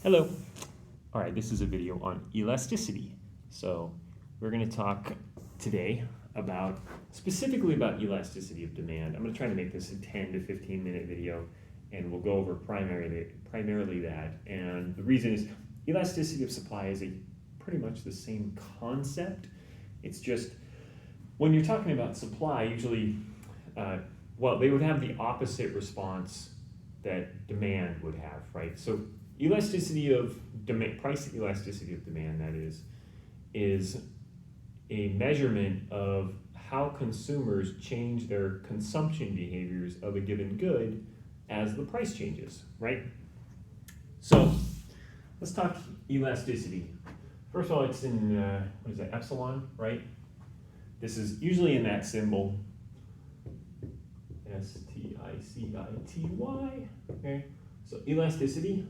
Hello. All right, this is a video on elasticity. So we're going to talk today specifically about elasticity of demand. I'm going to try to make this a 10 to 15 minute video, and we'll go over primarily that. And the reason is elasticity of supply is pretty much the same concept. It's just when you're talking about supply, usually, they would have the opposite response that demand would have, right? So elasticity of demand, price elasticity of demand, that is a measurement of how consumers change their consumption behaviors of a given good as the price changes, right? So let's talk elasticity. First of all, it's in, epsilon, right? This is usually in that symbol, STICITY, okay? So elasticity,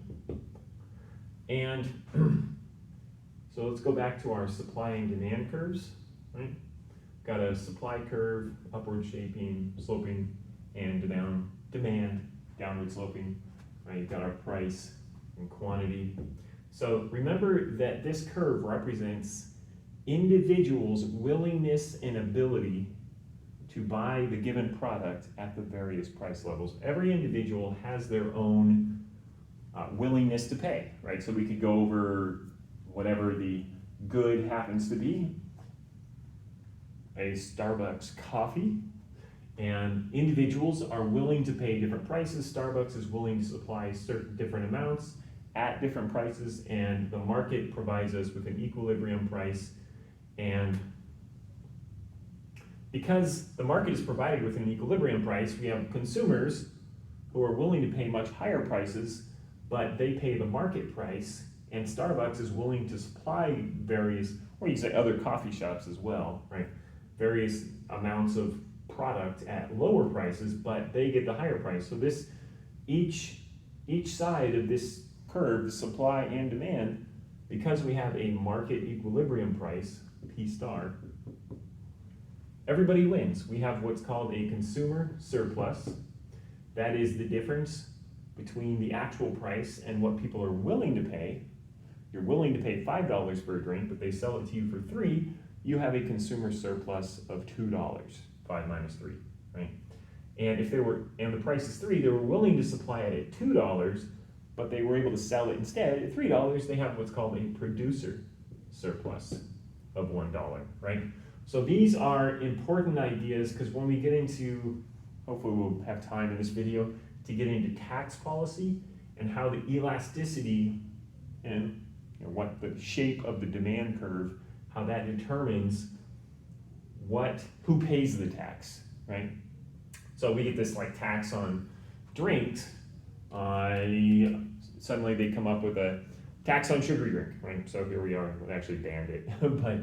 and so let's go back to our supply and demand curves, right? Got a supply curve, upward sloping, and demand, downward sloping, right? Got our price and quantity. So remember that this curve represents individuals' willingness and ability to buy the given product at the various price levels. Every individual has their own willingness to pay, right? So we could go over whatever the good happens to be, a Starbucks coffee, and individuals are willing to pay different prices. Starbucks is willing to supply certain different amounts at different prices, and the market provides us with an equilibrium price. And because the market is provided with an equilibrium price, we have consumers who are willing to pay much higher prices, but they pay the market price, and Starbucks is willing to supply various, or you say other coffee shops as well, right? Various amounts of product at lower prices, but they get the higher price. So this, each side of this curve, the supply and demand, because we have a market equilibrium price, P star, everybody wins. We have what's called a consumer surplus. That is the difference between the actual price and what people are willing to pay. You're willing to pay $5 for a drink, but they sell it to you for $3. You have a consumer surplus of $2, 5 minus 3, right? And the price is $3, they were willing to supply it at $2, but they were able to sell it instead at $3. They have what's called a producer surplus of $1, right? So these are important ideas, because when we get into, hopefully we'll have time in this video to get into tax policy and how the elasticity and what the shape of the demand curve, how that determines who pays the tax, right? So we get this like tax on drinks. Suddenly they come up with a tax on sugary drink, right? So here we are, we actually banned it, but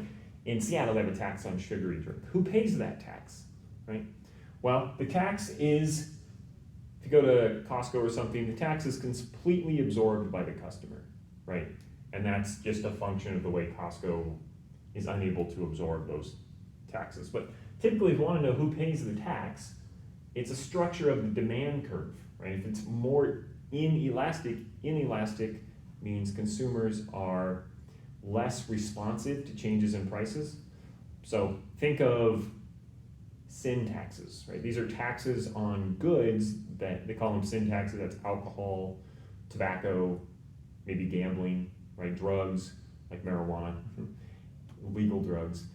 in Seattle they have a tax on sugary drink. Who pays that tax, right? Well, the tax is, if you go to Costco or something, the tax is completely absorbed by the customer, right? And that's just a function of the way Costco is unable to absorb those taxes. But typically, if you want to know who pays the tax, it's a structure of the demand curve, right? If it's more inelastic means consumers are less responsive to changes in prices. So think of sin taxes, right? These are taxes on goods that they call them sin taxes. That's alcohol, tobacco, maybe gambling, right? Drugs like marijuana, legal drugs.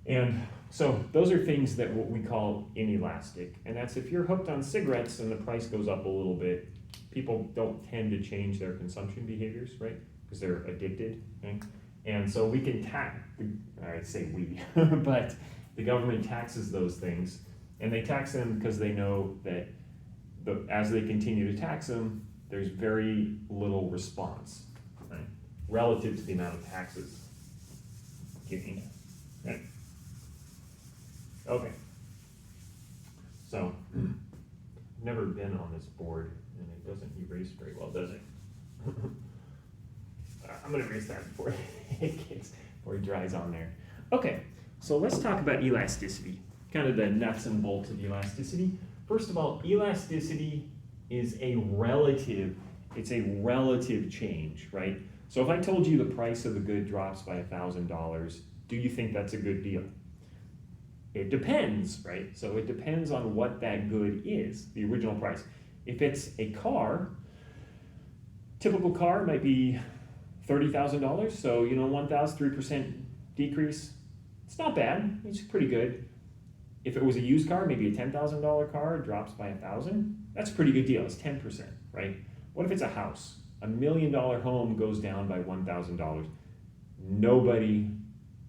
And so those are things that what we call inelastic. And that's if you're hooked on cigarettes and the price goes up a little bit, people don't tend to change their consumption behaviors, right? Because they're addicted, right? And so we can I say we, but the government taxes those things, and they tax them because they know that as they continue to tax them, there's very little response, right? Relative to the amount of taxes getting, right? Okay. So, I've never been on this board, and it doesn't erase very well, does it? I'm going to erase that before it dries on there. Okay, so let's talk about elasticity, kind of the nuts and bolts of elasticity. First of all, elasticity is a relative it's a relative change, right? So if I told you the price of a good drops by $1,000, do you think that's a good deal? It depends, right? So it depends on what that good is, the original price. If it's a car, typical car might be $30,000, so 3% decrease. It's not bad, it's pretty good. If it was a used car, maybe a $10,000 car, it drops by $1,000. That's a pretty good deal, it's 10%, right? What if it's a house? $1 million home goes down by $1,000. Nobody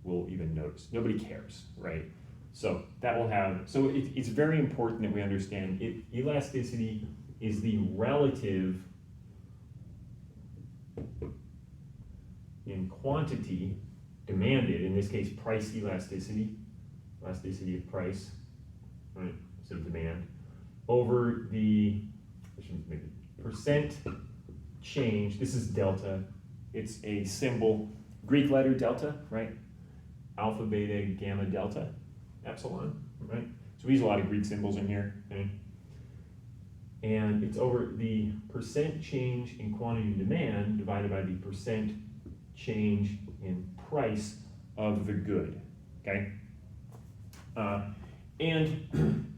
will even notice, nobody cares, right? So that will have, so it's very important that we understand elasticity is the relative in quantity demanded, in this case price elasticity of price, right, so demand, over the percent change. This is delta, it's a symbol, Greek letter delta, right? Alpha, beta, gamma, delta, epsilon, right? So we use a lot of Greek symbols in here, okay? And it's over the percent change in quantity demand divided by the percent change in price of the good, okay? And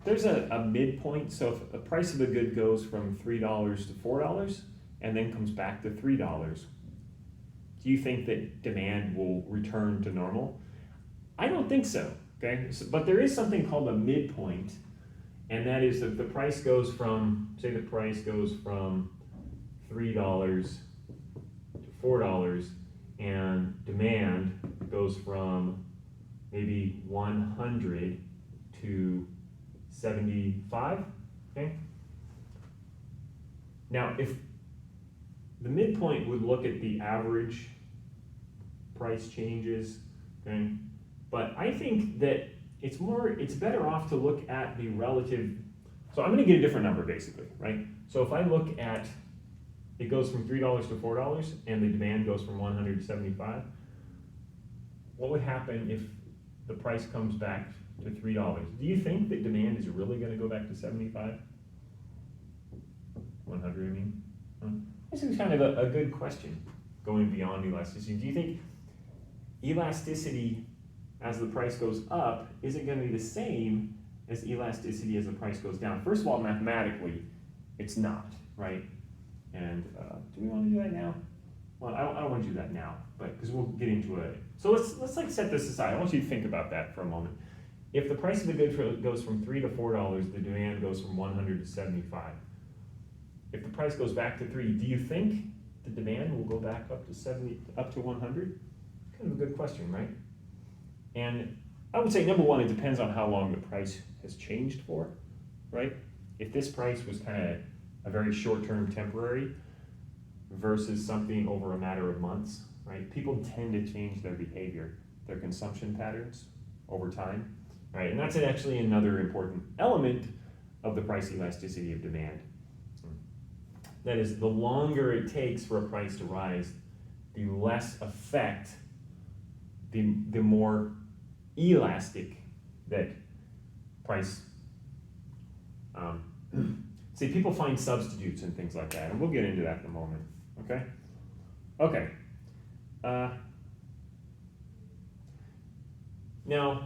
there's a midpoint, so if the price of a good goes from $3 to $4 and then comes back to $3, do you think that demand will return to normal? I don't think so, okay? But there is something called a midpoint, and that is if the price goes from, say the price goes from $3 to $4, and demand goes from maybe 100 to 75, okay? Now, if the midpoint would look at the average price changes, okay? But I think that it's better off to look at the relative, so I'm gonna get a different number basically, right? So if I look at, it goes from $3 to $4 and the demand goes from 100 to 75, what would happen if the price comes back to $3? Do you think that demand is really gonna go back to 75? 100, I mean? This is kind of a good question, going beyond elasticity. Do you think elasticity as the price goes up isn't going to be the same as elasticity as the price goes down? First of all, mathematically, it's not, right? And do we want to do that now? Well, I don't want to do that now, but because we'll get into it. So let's like set this aside. I want you to think about that for a moment. If the price of the good goes from $3 to $4, the demand goes from 100 to 75. If the price goes back to 3, do you think the demand will go back up to 70, up to 100? Kind of a good question, right? And I would say, number one, it depends on how long the price has changed for, right? If this price was kind of a very short-term temporary versus something over a matter of months, right? People tend to change their behavior, their consumption patterns over time, right? And that's actually another important element of the price elasticity of demand. That is, the longer it takes for a price to rise, the less effect, the more elastic that price, see, people find substitutes and things like that, and we'll get into that in a moment, okay? Okay. Now,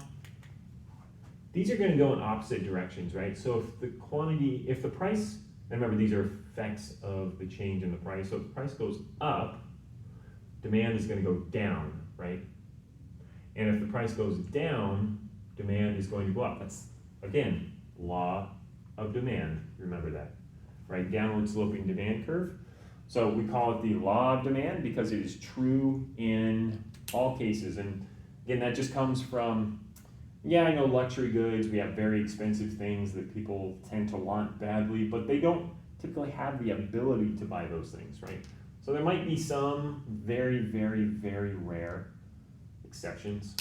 these are gonna go in opposite directions, right? So if the price, and remember, these are effects of the change in the price. So if the price goes up, demand is going to go down, right? And if the price goes down, demand is going to go up. That's, again, law of demand. Remember that, right? Downward sloping demand curve. So we call it the law of demand because it is true in all cases. And again, that just comes from, yeah, I know luxury goods, we have very expensive things that people tend to want badly, but they don't typically have the ability to buy those things, right? So there might be some very, very, very rare exceptions,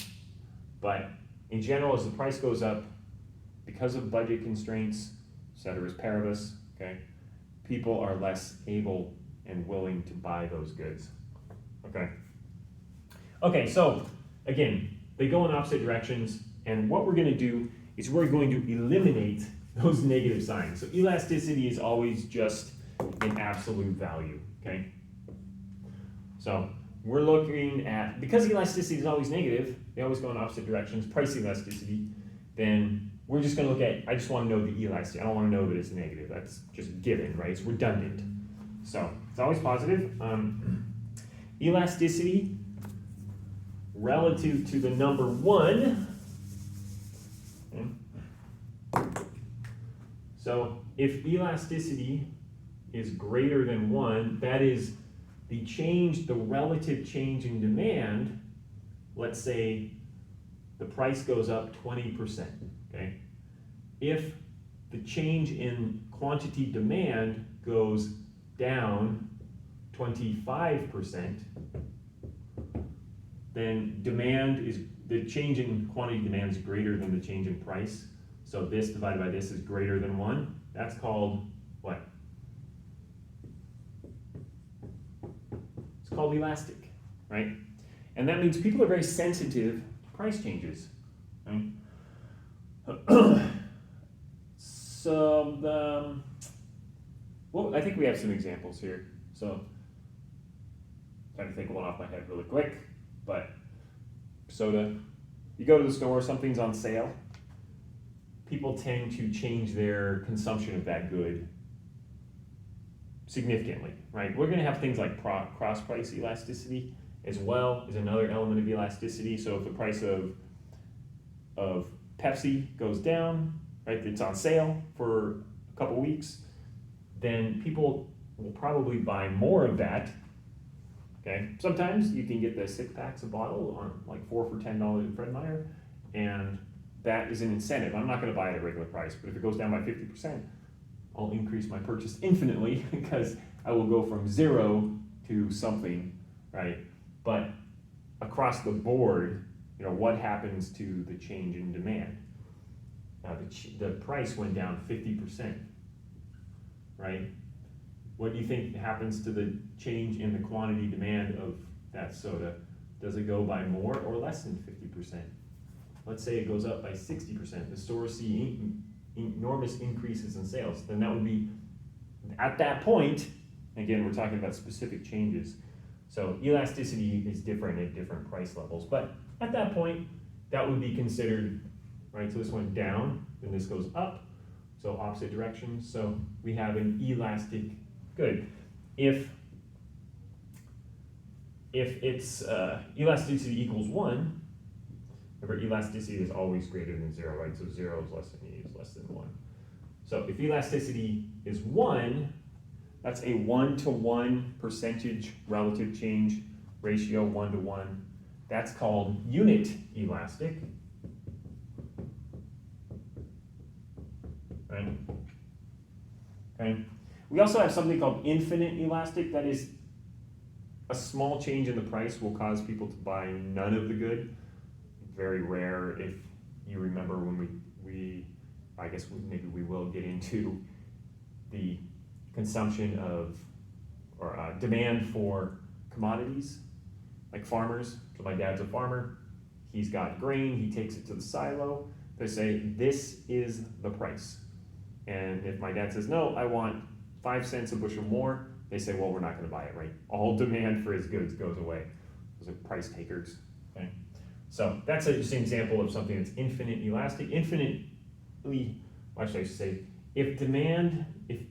but in general, as the price goes up, because of budget constraints, ceteris paribus, okay, people are less able and willing to buy those goods, okay? Okay, so again, they go in opposite directions. And what we're going to do is we're going to eliminate those negative signs. So elasticity is always just in absolute value, okay? So we're looking at, because elasticity is always negative, they always go in opposite directions, price elasticity, then we're just gonna look at, I just wanna know the elasticity. I don't wanna know that it's negative. That's just given, right? It's redundant. So it's always positive. Elasticity relative to the number 1. Okay. So if elasticity is greater than 1, that is the relative change in demand. Let's say the price goes up 20%, okay? If the change in quantity demand goes down 25%, then the change in quantity demand is greater than the change in price. So this divided by this is greater than 1. That's called what? It's called elastic, right? And that means people are very sensitive to price changes, right? So I think we have some examples here. So trying to think of one off my head really quick, but soda. You go to the store, something's on sale. People tend to change their consumption of that good significantly, right? We're going to have things like cross-price elasticity as well as another element of elasticity. So if the price of Pepsi goes down, right, it's on sale for a couple weeks, then people will probably buy more of that. Okay, sometimes you can get the 6 packs a bottle on like 4 for $10 at Fred Meyer, and that is an incentive. I'm not going to buy it at regular price, but if it goes down by 50%, I'll increase my purchase infinitely because I will go from 0 to something, right? But across the board, what happens to the change in demand? Now the price went down 50%, right? What do you think happens to the change in the quantity demand of that soda? Does it go by more or less than 50%? Let's say it goes up by 60%. The stores see enormous increases in sales. Then that would be, at that point, again, we're talking about specific changes. So elasticity is different at different price levels. But at that point, that would be considered, right? So this went down, then this goes up. So opposite directions. So we have an elastic good. If it's elasticity equals 1, remember elasticity is always greater than 0, right? So 0 is less than E is less than 1. So if elasticity is 1, that's a 1-to-1 percentage relative change ratio, 1-to-1. That's called unit elastic, right? Okay. We also have something called infinite elastic. That is, a small change in the price will cause people to buy none of the good. Very rare. If you remember when I guess maybe we will get into the consumption of, or demand for commodities, like farmers. So my dad's a farmer. He's got grain. He takes it to the silo. They say, this is the price. And if my dad says, no, I want 5 cents a bushel more, they say, well, we're not going to buy it, right? All demand for his goods goes away. Those are price takers, okay? So that's just an example of something that's infinite elastic. Infinitely, what should I say? If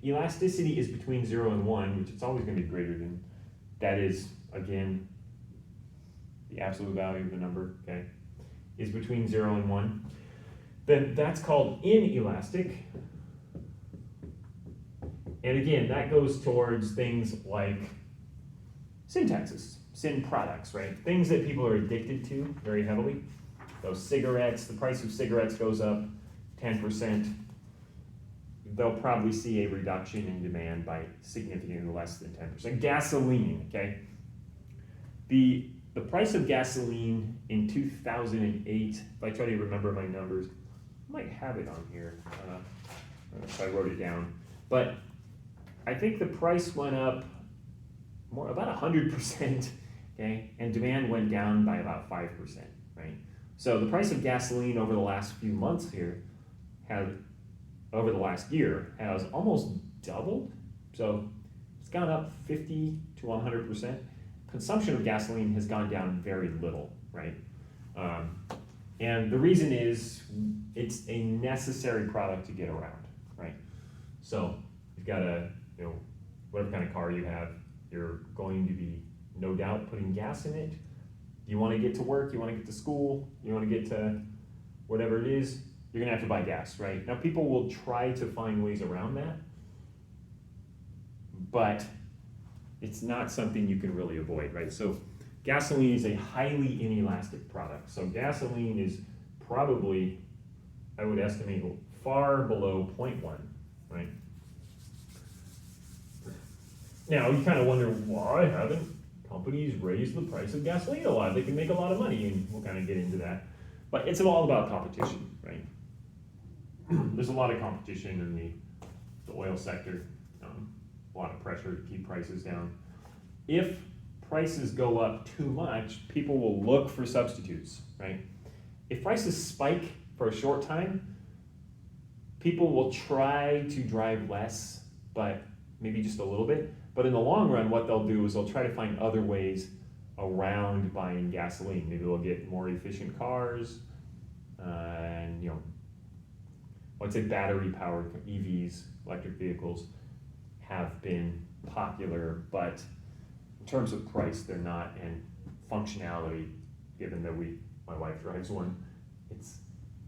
elasticity is between 0 and 1, which it's always going to be greater than, that is, again, the absolute value of the number, okay, is between 0 and 1, then that's called inelastic. And again, that goes towards things like syntaxes, syn products, right? Things that people are addicted to very heavily. Those cigarettes, the price of cigarettes goes up 10%. They'll probably see a reduction in demand by significantly less than 10%. Gasoline, okay? The price of gasoline in 2008, if I try to remember my numbers, I might have it on here if I wrote it down. But I think the price went up about 100%, okay? And demand went down by about 5%, right? So the price of gasoline over the last few months here over the last year has almost doubled. So gone up 50 to 100%. Consumption of gasoline has gone down very little, right? And the reason is it's a necessary product to get around, right? So you've got a, whatever kind of car you have, you're going to be no doubt putting gas in it. You want to get to work, you want to get to school, you want to get to whatever it is, you're going to have to buy gas, right? Now people will try to find ways around that, but it's not something you can really avoid, right? So gasoline is a highly inelastic product. So gasoline is probably, I would estimate, far below 0.1, right? Now you kind of wonder, why haven't companies raised the price of gasoline a lot? They can make a lot of money, and we'll kind of get into that. But it's all about competition, right? There's a lot of competition in the oil sector, a lot of pressure to keep prices down. If prices go up too much, people will look for substitutes, right? If prices spike for a short time, people will try to drive less, but maybe just a little bit. But in the long run, what they'll do is they'll try to find other ways around buying gasoline. Maybe they'll get more efficient cars, and let's say battery-powered EVs, electric vehicles, have been popular, but in terms of price, they're not, and functionality, given that my wife drives one,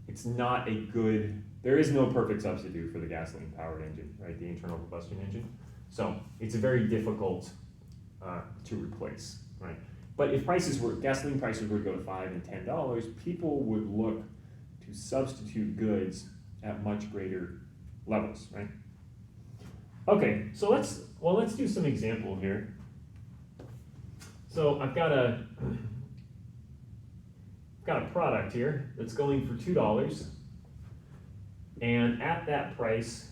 it's not a good, there is no perfect substitute for the gasoline-powered engine, right, the internal combustion engine. So it's very difficult to replace, right? But if gasoline prices were to go to $5 and $10, people would look to substitute goods at much greater levels, right? Okay, so let's do some example here. So I've got a product here that's going for $2, and at that price,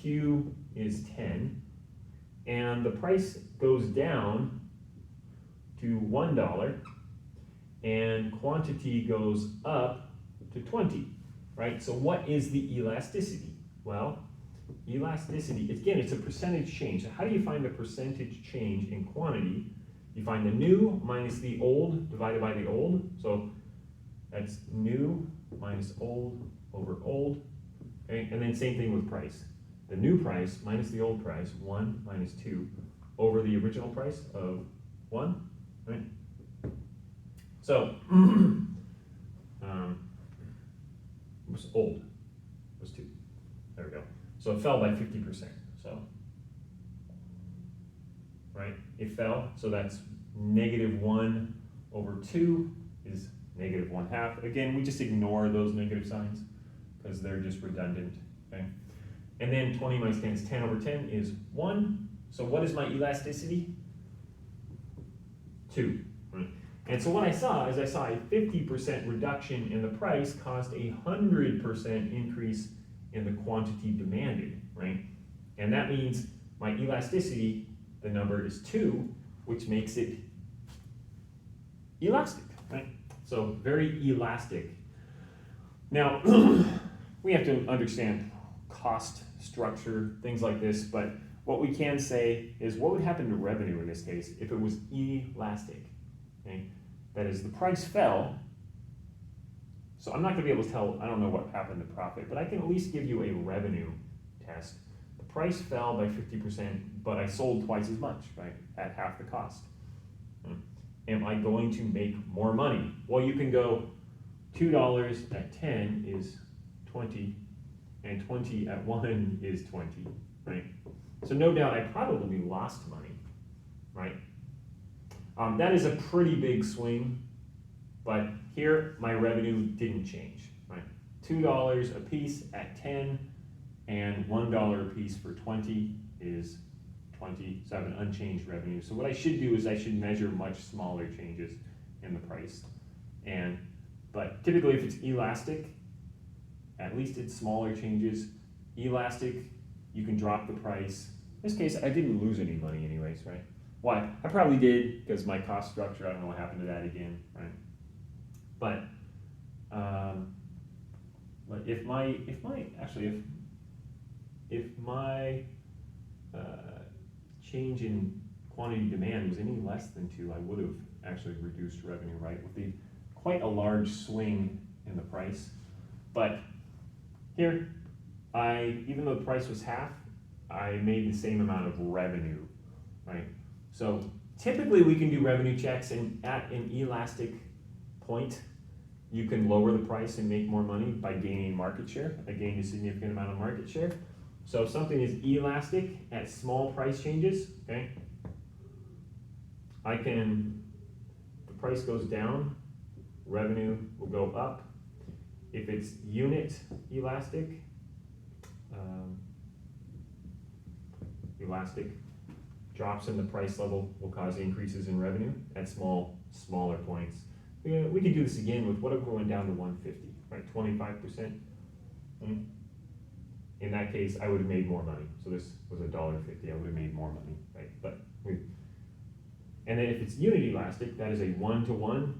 Q is 10, and the price goes down to $1, and quantity goes up to 20, right? So what is the elasticity? Well, elasticity, again, it's a percentage change. So how do you find the percentage change in quantity? You find the new minus the old divided by the old. So that's new minus old over old. Okay? And then same thing with price. The new price minus the old price, 1 minus 2, over the original price of 1, right? So, what's old? Was 2. There we go. So it fell by 50%. So, right? It fell. So that's -1 over 2 is -1/2. Again, we just ignore those negative signs because they're just redundant. Okay. And then 20 minus 10 is 10 over 10 is 1. So what is my elasticity? 2. Right? And so what I saw is a 50% reduction in the price caused a 100% increase in the quantity demanded, right? And that means my elasticity, the number is 2, which makes it elastic, right? So very elastic. Now, we have to understand cost structure, things like this, but what we can say is what would happen to revenue in this case if it was elastic, okay? That is, the price fell, so I'm not going to be able to tell, I don't know what happened to profit, but I can at least give you a revenue test. The price fell by 50%, but I sold twice as much, right, at half the cost. Am I going to make more money? Well, you can go $2 at 10 is 20, and 20 at 1 is 20, right? So no doubt I probably lost money, right? That is a pretty big swing, but here my revenue didn't change, right? $2 a piece at 10 and $1 a piece for 20 is 20, so I have an unchanged revenue. So what I should do is I should measure much smaller changes in the price. But typically if it's elastic, at least it's smaller changes. Elastic, you can drop the price. In this case, I didn't lose any money anyways, right? Why? I probably did because my cost structure, I don't know what happened to that again, right? But if my change in quantity demand was any less than 2, I would have actually reduced revenue, right? With the quite a large swing in the price. But here, even though the price was half, I made the same amount of revenue, right? So typically we can do revenue checks, and at an elastic point, you can lower the price and make more money by gaining market share. I gained a significant amount of market share. So if something is elastic at small price changes, okay, the price goes down, revenue will go up. If it's unit elastic, drops in the price level will cause increases in revenue at smaller points. We could do this again with what if we went down to 150, right? 25%. In that case, I would have made more money. So this was $1.50. I would have made more money, right? And then if it's unit elastic, that is a 1-to-1,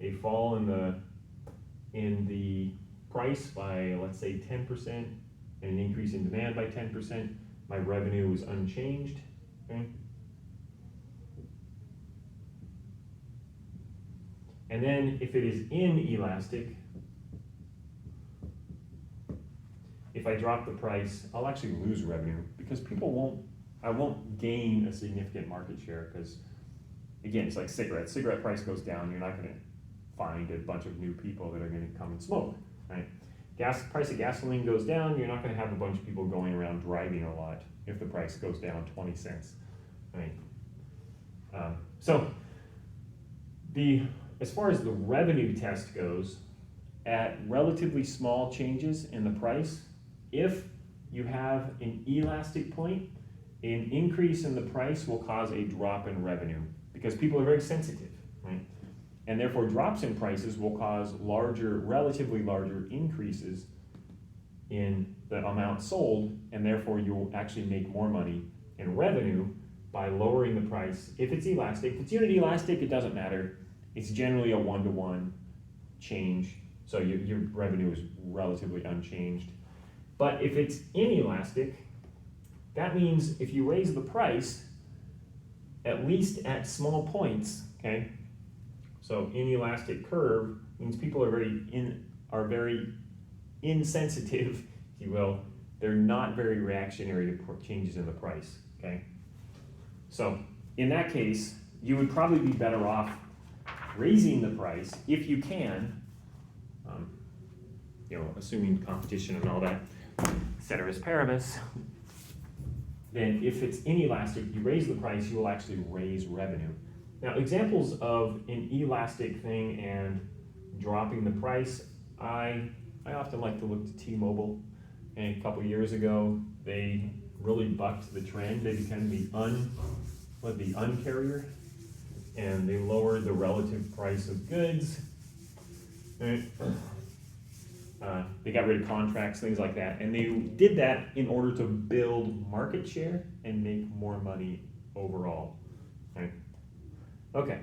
a fall in the price by, let's say, 10%, and an increase in demand by 10%. My revenue was unchanged. Okay. And then if it is inelastic, if I drop the price, I'll actually lose revenue because I won't gain a significant market share because, again, it's like cigarettes. Cigarette price goes down, you're not going to find a bunch of new people that are going to come and smoke, right? Price of gasoline goes down, you're not going to have a bunch of people going around driving a lot if the price goes down 20 cents, right? As far as the revenue test goes, at relatively small changes in the price, if you have an elastic point, an increase in the price will cause a drop in revenue because people are very sensitive, right? And therefore drops in prices will cause relatively larger increases in the amount sold, and therefore you'll actually make more money in revenue by lowering the price. If it's elastic, if it's unit elastic, it doesn't matter. It's generally a 1-to-1 change, so your revenue is relatively unchanged. But if it's inelastic, that means if you raise the price, at least at small points, okay? So inelastic curve means people are very insensitive, if you will. They're not very reactionary to changes in the price, okay? So in that case, you would probably be better off raising the price if you can, assuming competition and all that, ceteris paribus. Then if it's inelastic, you raise the price, you will actually raise revenue. Now, examples of an elastic thing and dropping the price, I often like to look to T-Mobile. And a couple years ago, they really bucked the trend. They became the uncarrier, and they lowered the relative price of goods. They got rid of contracts, things like that, and they did that in order to build market share and make more money overall. Right? Okay.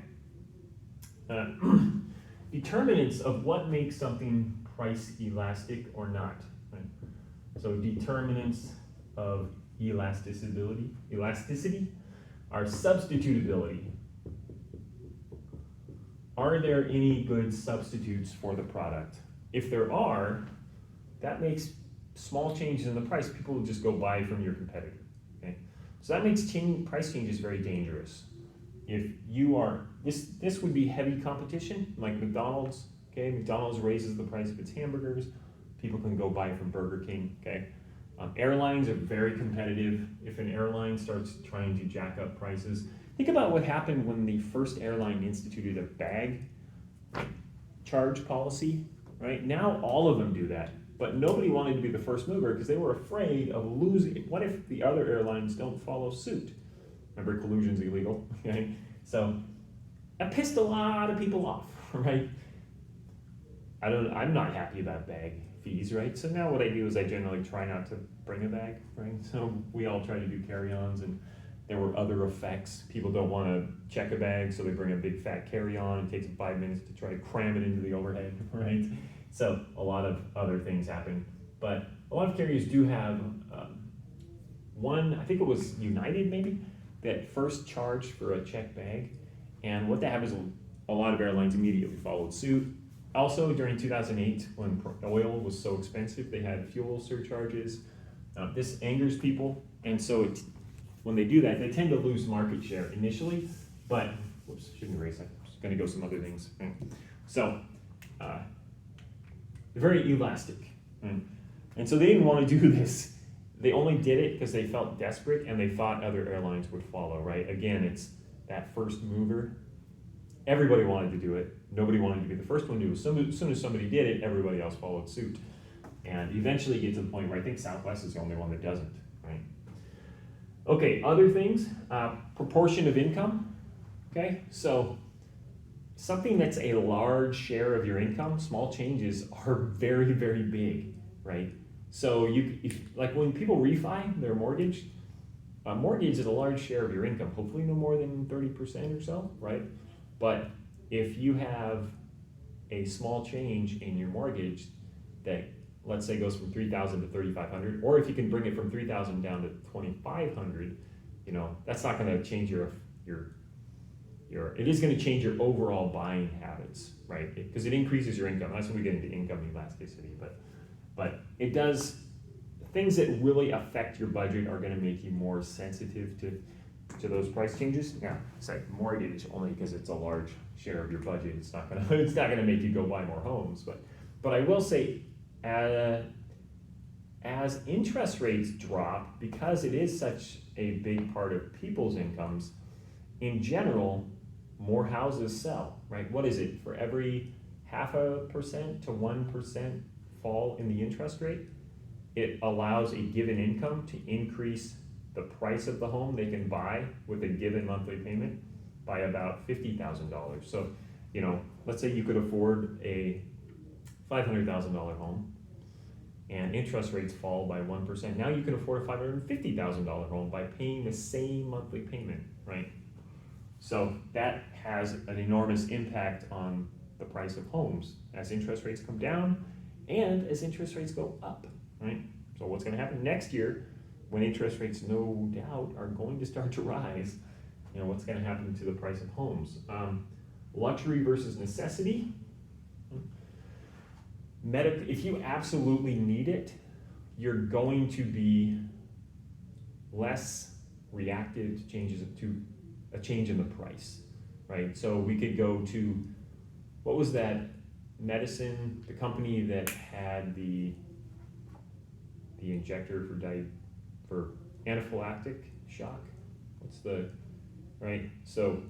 Determinants of what makes something price elastic or not. Right? So determinants of elasticity are substitutability. Are there any good substitutes for the product? If there are, that makes small changes in the price. People will just go buy from your competitor. Okay? So that makes price changes very dangerous. If you are, this would be heavy competition, like McDonald's. Okay, McDonald's raises the price of its hamburgers. People can go buy from Burger King. Okay, airlines are very competitive. If an airline starts trying to jack up prices, think about what happened when the first airline instituted a bag charge policy. Right now, all of them do that, but nobody wanted to be the first mover because they were afraid of losing. What if the other airlines don't follow suit? Remember, collusion's illegal. Okay, so that pissed a lot of people off, right? I'm not happy about bag fees, right? So now what I do is I generally try not to bring a bag, right? So we all try to do carry-ons, and there were other effects. People don't want to check a bag, so they bring a big fat carry-on. It takes them 5 minutes to try to cram it into the overhead, right? So a lot of other things happen. But a lot of carriers do have I think it was United maybe, that first charged for a checked bag. And what that happened is a lot of airlines immediately followed suit. Also, during 2008, when oil was so expensive, they had fuel surcharges. This angers people, and so when they do that, they tend to lose market share initially, but, whoops, shouldn't erase that. I'm just gonna go some other things. So, they're very elastic. And so they didn't want to do this. They only did it because they felt desperate and they thought other airlines would follow, right? Again, it's that first mover. Everybody wanted to do it. Nobody wanted to be the first one to do it. As soon as somebody did it, everybody else followed suit. And eventually get to the point where I think Southwest is the only one that doesn't, right? Okay, other things, proportion of income, okay? So something that's a large share of your income, small changes are very, very big, right? So like when people refi their mortgage, a mortgage is a large share of your income, hopefully no more than 30% or so, right? But if you have a small change in your mortgage that, let's say, goes from $3,000 to $3,500, or if you can bring it from $3,000 down to $2,500, that's not going to change it is going to change your overall buying habits, right? Because it increases your income. That's when we get into income elasticity. But it does, things that really affect your budget are going to make you more sensitive to those price changes. Yeah, it's like mortgage only because it's a large share of your budget. It's not gonna make you go buy more homes. But I will say, as interest rates drop, because it is such a big part of people's incomes, in general, more houses sell, right? What is it? For every 0.5% to 1% fall in the interest rate, it allows a given income to increase the price of the home they can buy with a given monthly payment by about $50,000. So, let's say you could afford a $500,000 home and interest rates fall by 1%. Now you can afford a $550,000 home by paying the same monthly payment, right? So that has an enormous impact on the price of homes as interest rates come down and as interest rates go up, right? So what's going to happen next year when interest rates no doubt are going to start to rise? What's going to happen to the price of homes? Luxury versus necessity. If you absolutely need it, you're going to be less reactive to a change in the price, right? So we could go to, what was that medicine, the company that had the injector for anaphylactic shock? Right? So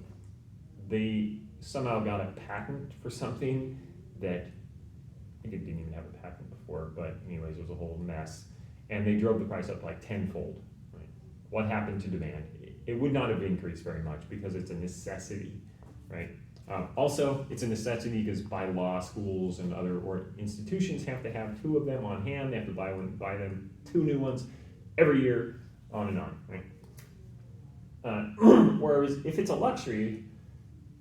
they somehow got a patent for something that, I think it didn't even have a patent before, but anyways, it was a whole mess. And they drove the price up like tenfold, right? What happened to demand? It would not have increased very much because it's a necessity, right? Also, it's a necessity because by law, schools and other institutions have to have 2 of them on hand. They have to buy them 2 new ones every year, on and on, right? Whereas if it's a luxury,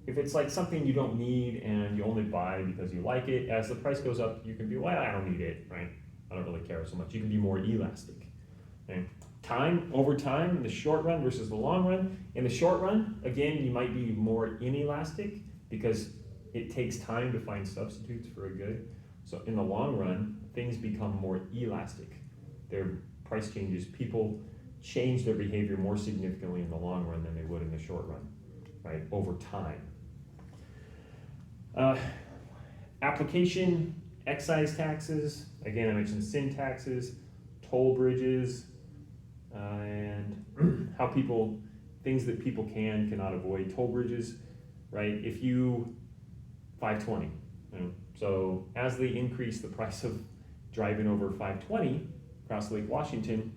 if it's like something you don't need and you only buy because you like it, as the price goes up, you can be, well, I don't need it, right? I don't really care so much. You can be more elastic, right? Over time, in the short run versus the long run. In the short run, again, you might be more inelastic because it takes time to find substitutes for a good. So in the long run, things become more elastic. Their price changes, people change their behavior more significantly in the long run than they would in the short run, right? Over time. Application, excise taxes, again, I mentioned sin taxes, toll bridges, and how things that people cannot avoid. Toll bridges, right? If you, 520, so as they increase the price of driving over 520 across Lake Washington,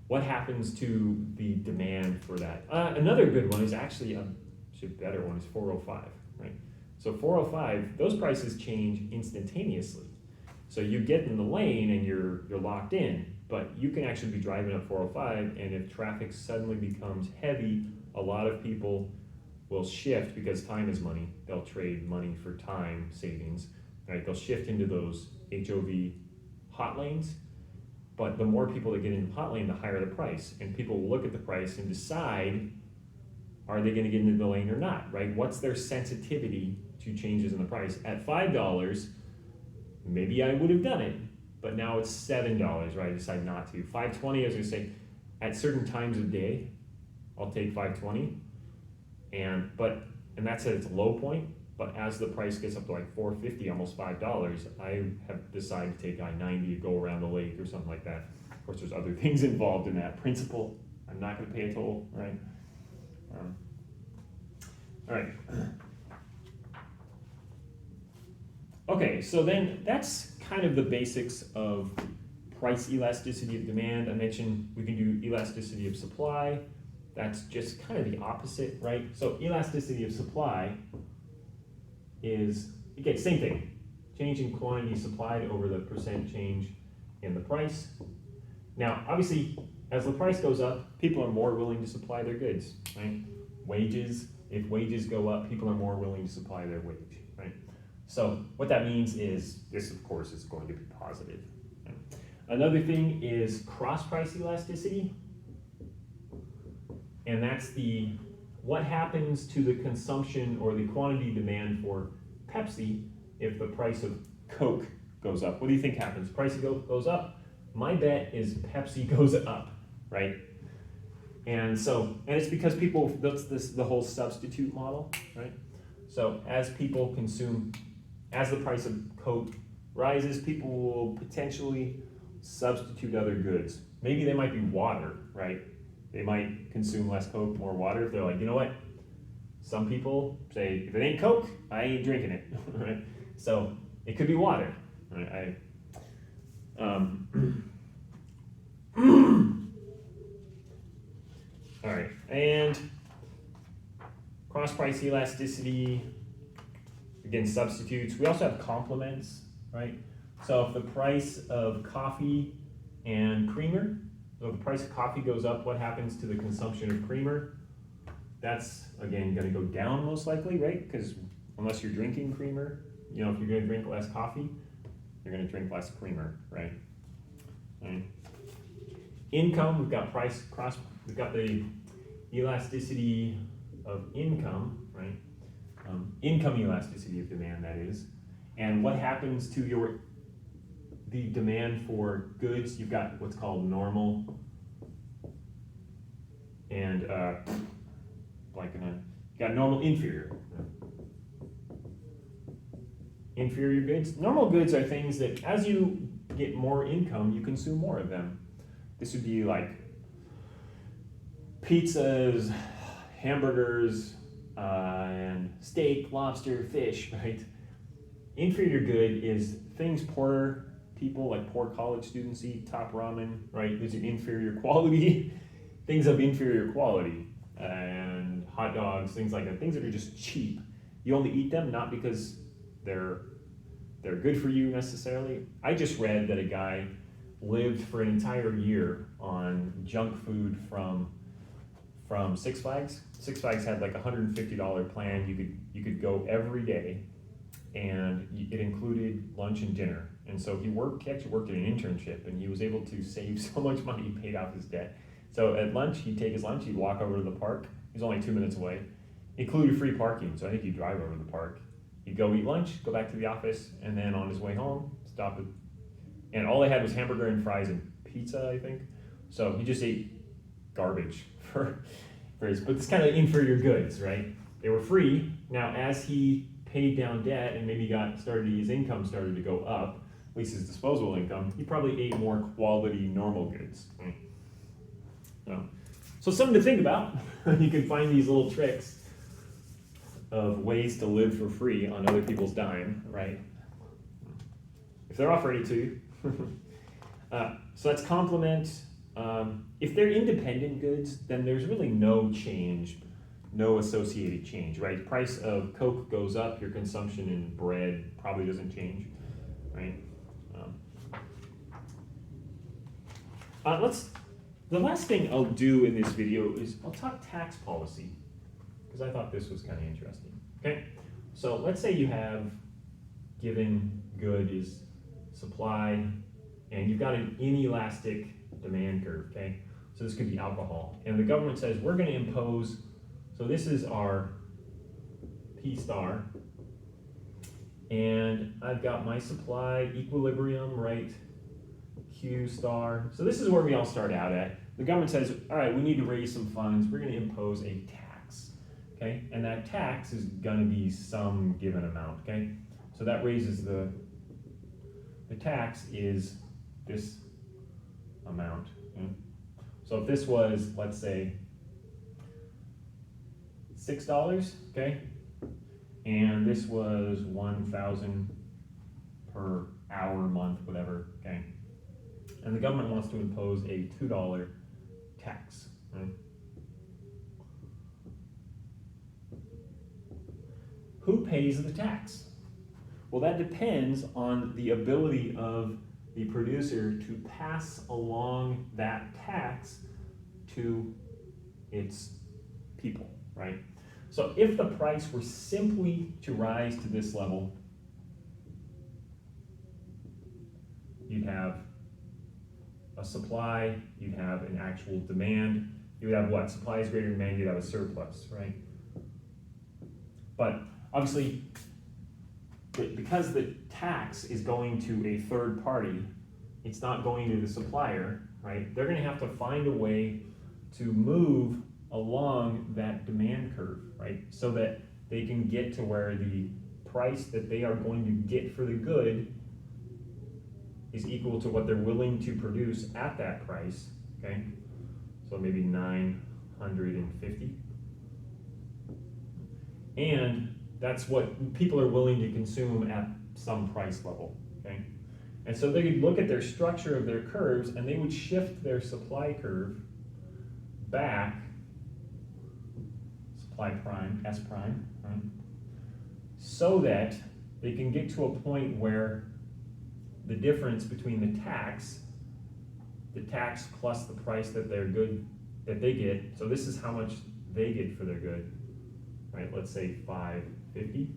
what happens to the demand for that? Another good one is actually, a better one is 405, right? So 405, those prices change instantaneously. So you get in the lane and you're locked in, but you can actually be driving up 405, and if traffic suddenly becomes heavy, a lot of people will shift because time is money. They'll trade money for time savings, right? They'll shift into those HOV hot lanes, but the more people that get into hot lane, the higher the price. And people look at the price and decide, are they going to get into the lane or not, right? What's their sensitivity to changes in the price? At $5, maybe I would have done it, but now it's $7, right? I decide not to. $5.20, I was going to say, at certain times of day, I'll take $5.20, and that's at its low point. But as the price gets up to like $4.50, almost $5, I have decided to take I-90 to go around the lake or something like that. Of course, there's other things involved in that principle. I'm not going to pay a toll, right? All right. Okay, so then that's kind of the basics of price elasticity of demand. I mentioned we can do elasticity of supply. That's just kind of the opposite, right? So elasticity of supply is, again, same thing. Change in quantity supplied over the percent change in the price. Now, obviously, as the price goes up, people are more willing to supply their goods, right? Wages, if wages go up, people are more willing to supply their wage, right? So what that means is, this of course is going to be positive. Right? Another thing is cross-price elasticity, and that's what happens to the consumption or the quantity demand for Pepsi if the price of Coke goes up. What do you think happens? Price of Coke goes up. My bet is Pepsi goes up, right? And it's because people, that's the whole substitute model, right? So as people consume, as the price of Coke rises, people will potentially substitute other goods. Maybe they might be water, right? They might consume less Coke, more water. If they're like, you know what? Some people say, if it ain't Coke, I ain't drinking it, right? So it could be water, right? All right, and cross-price elasticity, again, substitutes. We also have complements, right? So if the price of coffee and creamer, so if the price of coffee goes up, what happens to the consumption of creamer? That's, again, going to go down most likely, right? Because unless you're drinking creamer, if you're going to drink less coffee, you're going to drink less creamer, right? Income, we've got we've got the elasticity of income, right? Income elasticity of demand, that is. And what happens to the demand for goods? You've got what's called normal and you got normal, inferior. Inferior goods. Normal goods are things that as you get more income, you consume more of them. This would be like pizzas, hamburgers, and steak, lobster, fish, right? Inferior good is things poorer people, like poor college students eat, top ramen, right? These are inferior quality, things of inferior quality, and hot dogs, things like that, things that are just cheap. You only eat them not because they're good for you necessarily. I just read that a guy lived for an entire year on junk food from Six Flags. Six Flags had like a $150 plan. You could go every day, and it included lunch and dinner. And so he actually worked at an internship, and he was able to save so much money, he paid off his debt. So at lunch, he'd take his lunch, he'd walk over to the park. He was only 2 minutes away. Included free parking, so I think he'd drive over to the park. He'd go eat lunch, go back to the office, and then on his way home, stop it. And all they had was hamburger and fries and pizza, I think. So he just ate garbage for his, but it's kind of inferior goods, right? They were free. Now, as he paid down debt and maybe his income started to go up, at least his disposable income, he probably ate more quality normal goods. Right? So something to think about. You can find these little tricks of ways to live for free on other people's dime, right? If they're offering it to you. So that's complement. If they're independent goods, then there's really no change, no associated change, right? Price of Coke goes up, your consumption in bread probably doesn't change, right? The last thing I'll do in this video is I'll talk tax policy, because I thought this was kind of interesting. Okay, so let's say you have given good is supply and you've got an inelastic demand curve, okay? So this could be alcohol. And the government says, we're gonna impose, so this is our P star, and I've got my supply equilibrium, right? Q star. So this is where we all start out at. The government says, all right, we need to raise some funds. We're gonna impose a tax, okay? And that tax is gonna be some given amount, okay? So that raises the tax is this amount. Okay? So if this was, let's say, $6, okay? And this was 1,000 per hour, month, whatever, okay? And the government wants to impose a $2 tax, right? Who pays the tax? Well, that depends on the ability of the producer to pass along that tax to its people, right? So if the price were simply to rise to this level, you'd have a supply, you'd have an actual demand, you would have what? Supply is greater than demand, you'd have a surplus, right? But obviously, because the tax is going to a third party, it's not going to the supplier, right? They're gonna have to find a way to move along that demand curve, right? So that they can get to where the price that they are going to get for the good is equal to what they're willing to produce at that price, okay? So maybe 950. And that's what people are willing to consume at some price level, okay? And so they would look at their structure of their curves and they would shift their supply curve back, supply prime, S prime, right? So that they can get to a point where the difference between the tax plus the price that their good, that they get, so this is how much they get for their good, right? Let's say $5.50,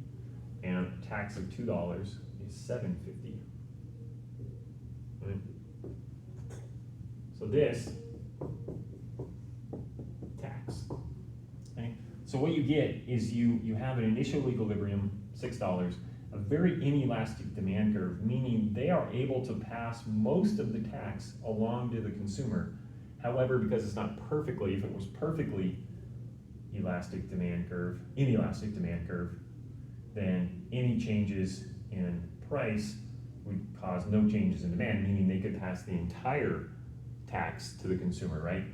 and a tax of $2 is $7.50. Right? So this tax. Okay? So what you get is you have an initial equilibrium, $6, a very inelastic demand curve, meaning they are able to pass most of the tax along to the consumer. However, because it's not perfectly, if it was perfectly inelastic demand curve, then any changes in price would cause no changes in demand, meaning they could pass the entire tax to the consumer, right?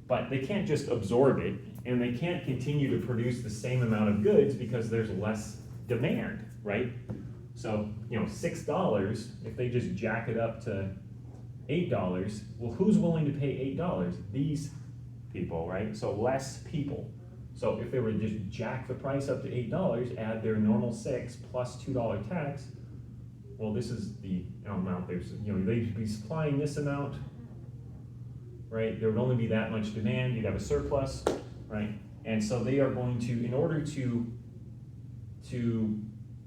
But they can't just absorb it, and they can't continue to produce the same amount of goods because there's less demand, right? So, $6, if they just jack it up to $8, well, who's willing to pay $8? These people, right? So less people. So if they were to just jack the price up to $8, add their normal $6 plus $2 tax, well, this is the amount they'd be supplying this amount, right? There would only be that much demand, you'd have a surplus, right? And so they are going to, in order to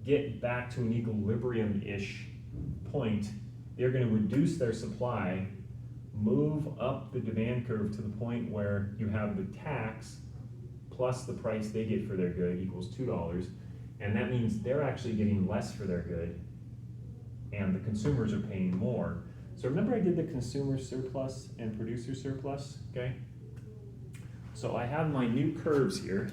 get back to an equilibrium-ish point, they're going to reduce their supply, move up the demand curve to the point where you have the tax plus the price they get for their good equals $2, and that means they're actually getting less for their good, and the consumers are paying more. So remember I did the consumer surplus and producer surplus, okay? So I have my new curves here,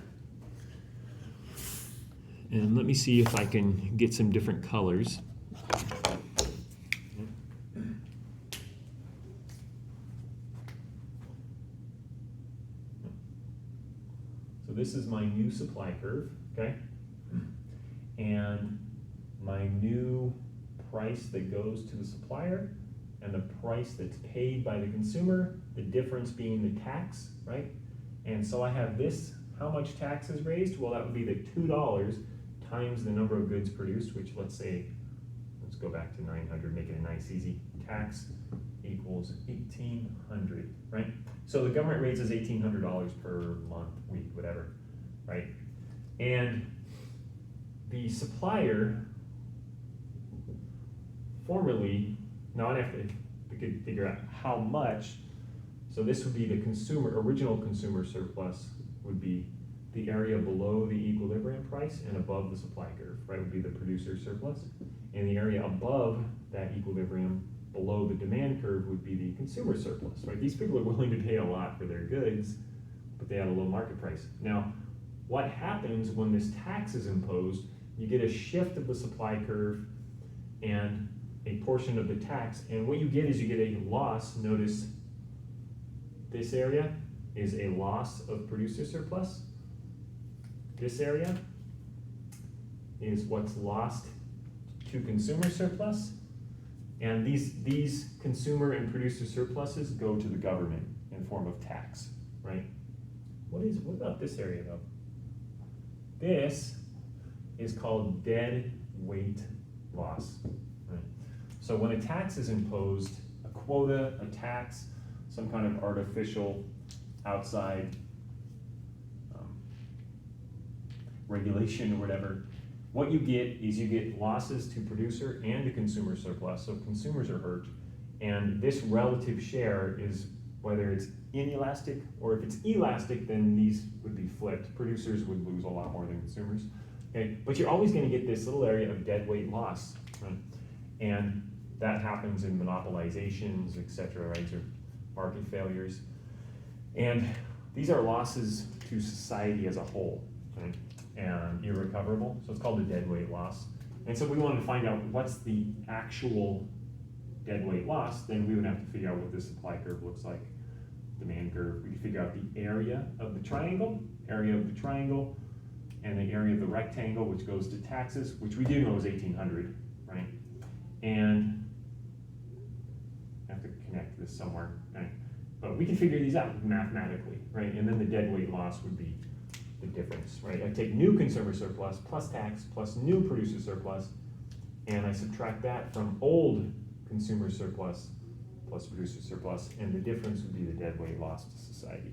and let me see if I can get some different colors. So this is my new supply curve, okay? And my new price that goes to the supplier and the price that's paid by the consumer, the difference being the tax, right? And so I have this, how much tax is raised? Well, that would be the $2 times the number of goods produced, which let's go back to 900, make it a nice easy tax equals 1,800, right? So the government raises $1,800 per month, week, whatever, right? And the supplier formerly, the could figure out how much. So this would be the original consumer surplus would be the area below the equilibrium price and above the supply curve, right, would be the producer surplus. And the area above that equilibrium, below the demand curve, would be the consumer surplus, right? These people are willing to pay a lot for their goods, but they had a low market price. Now, what happens when this tax is imposed? You get a shift of the supply curve and a portion of the tax, and what you get is you get a loss. Notice this area is a loss of producer surplus. This area is what's lost to consumer surplus. And these consumer and producer surpluses go to the government in form of tax, right? What about this area though? This is called dead weight loss, right? So when a tax is imposed, a quota, a tax, some kind of artificial outside regulation or whatever, what you get is you get losses to producer and to consumer surplus, so consumers are hurt, and this relative share is whether it's inelastic or if it's elastic, then these would be flipped. Producers would lose a lot more than consumers, okay? But you're always gonna get this little area of dead weight loss, right? And that happens in monopolizations, et cetera, right, or market failures. And these are losses to society as a whole, right? And irrecoverable, so it's called a dead weight loss. And so if we wanted to find out what's the actual dead weight loss, then we would have to figure out what the supply curve looks like, demand curve. We could figure out the area of the triangle, and the area of the rectangle, which goes to taxes, which we do know is 1800, right? And I have to connect this somewhere, right? But we can figure these out mathematically, right? And then the dead weight loss would be the difference, right? I take new consumer surplus plus tax plus new producer surplus, and I subtract that from old consumer surplus plus producer surplus, and the difference would be the dead weight loss to society.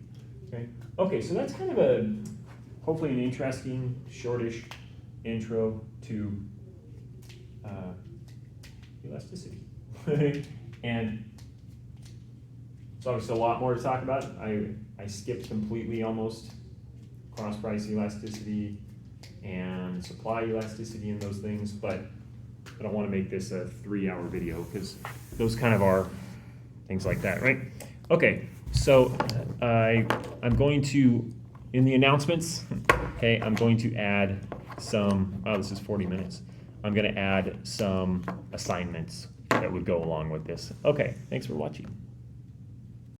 Okay, so that's kind of hopefully an interesting, shortish intro to elasticity. And so obviously a lot more to talk about. I skipped completely almost cross-price elasticity and supply elasticity and those things, but I don't want to make this a 3-hour video because those kind of are things like that, right? Okay, so I'm going to, in the announcements, okay, I'm going to add some, oh, this is 40 minutes. I'm going to add some assignments that would go along with this. Okay, thanks for watching.